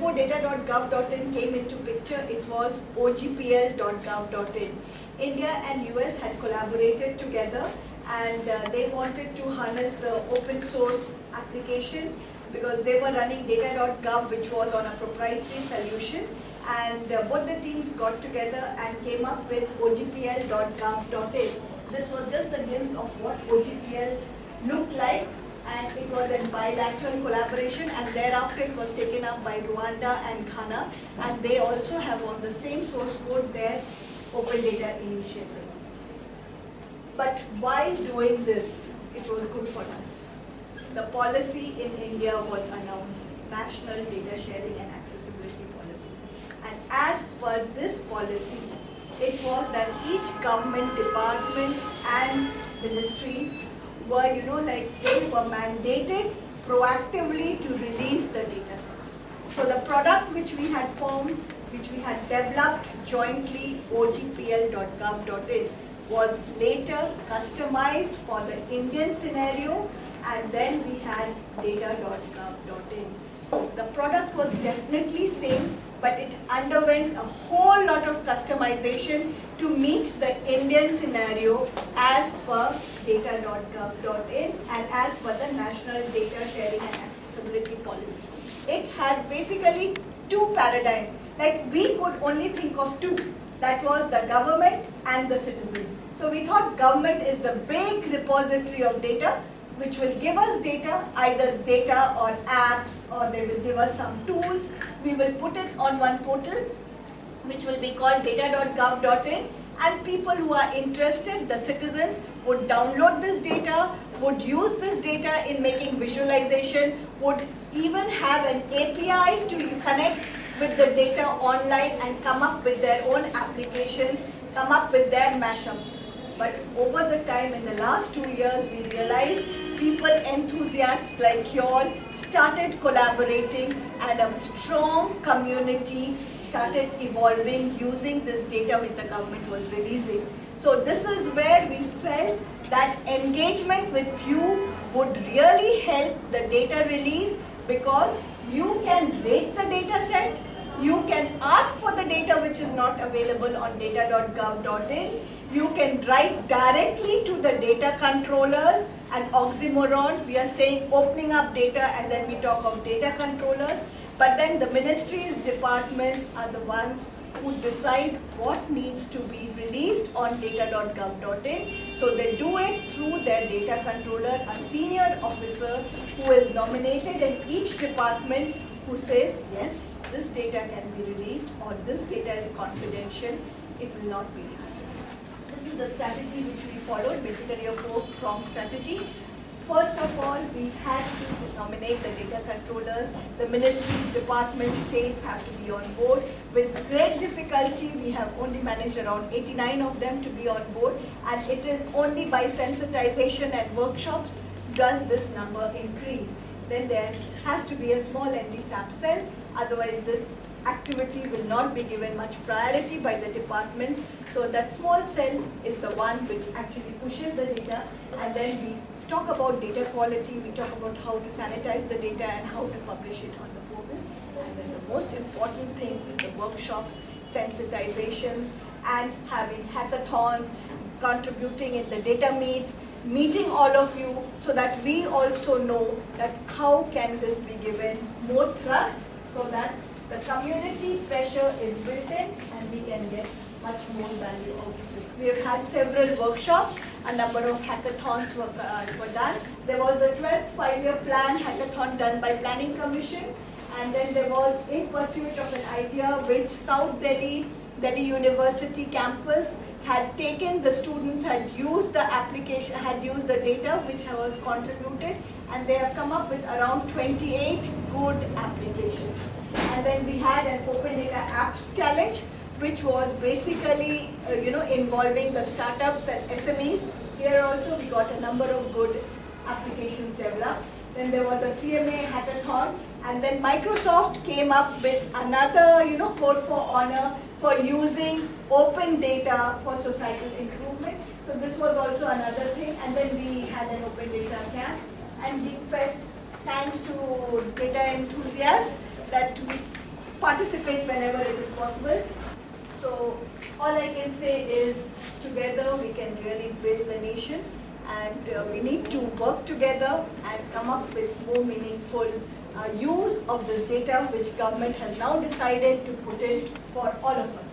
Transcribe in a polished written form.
before data.gov.in came into picture, it was ogpl.gov.in. India and US had collaborated together, and they wanted to harness the open source application because they were running data.gov, which was on a proprietary solution. And both the teams got together and came up with ogpl.gov.in. This was just a glimpse of what OGPL looked like, and it was a bilateral collaboration, and thereafter it was taken up by Rwanda and Ghana, and they also have on the same source code their Open Data Initiative. But while doing this, it was good for us. The policy in India was announced, National Data Sharing and Accessibility Policy. And as per this policy, it was that each government department and ministries were, they were mandated proactively to release the data sets. So the product which we had formed, which we had developed jointly, ogpl.gov.in, was later customized for the Indian scenario, and then we had data.gov.in. The product was definitely same, but it underwent a whole lot of customization to meet the Indian scenario as per data.gov.in and as per the National Data Sharing and Accessibility Policy. It has basically two paradigms. Like, we could only think of two. That was the government and the citizen. So we thought government is the big repository of data, which will give us data, either data or apps, or they will give us some tools. We will put it on one portal, which will be called data.gov.in, and people who are interested, the citizens, would download this data, would use this data in making visualization, would even have an API to connect with the data online and come up with their own applications, come up with their mashups. But over the time, in the last 2 years, we realized people, enthusiasts like you all, started collaborating, and a strong community started evolving using this data which the government was releasing. So this is where we felt that engagement with you would really help the data release, because you can rate the data set, you can ask for the data which is not available on data.gov.in, you can write directly to the data controllers, an oxymoron. We are saying opening up data and then we talk of data controllers, but then the ministries, departments are the ones who decide what needs to be released on data.gov.in. So they do it through their data controller, a senior officer who is nominated in each department, who says, yes, this data can be released, or this data is confidential, it will not be released. This is the strategy which we followed, basically a 4-pronged strategy. First of all, we had to nominate the data controllers. The ministries, departments, states have to be on board. With great difficulty, we have only managed around 89 of them to be on board, and it is only by sensitization and workshops does this number increase. Then there has to be a small NDSAP cell, otherwise this activity will not be given much priority by the departments. So that small cell is the one which actually pushes the data, and then we talk about data quality, we talk about how to sanitize the data and how to publish it on the portal. And then the most important thing is the workshops, sensitizations, and having hackathons, contributing in the data meets, meeting all of you, so that we also know that how can this be given more trust, so that the community pressure is built in and we can get much more value out of it. We have had several workshops, a number of hackathons were done. There was the 12th 5-year plan hackathon done by Planning Commission, and then there was In Pursuit of an Idea, which South Delhi University campus had taken. The students had used the application, had used the data which was contributed, and they have come up with around 28 good applications. And then we had an Open Data Apps Challenge, which was basically involving the startups and SMEs. Here also we got a number of good applications developed. Then there was a CMA hackathon, and then Microsoft came up with another code for honor for using open data for societal improvement. So this was also another thing. And then we had an open data camp and DeepFest, thanks to data enthusiasts, that we participate whenever it is possible. So all I can say is together we can really build the nation, and we need to work together and come up with more meaningful use of this data which government has now decided to put in for all of us.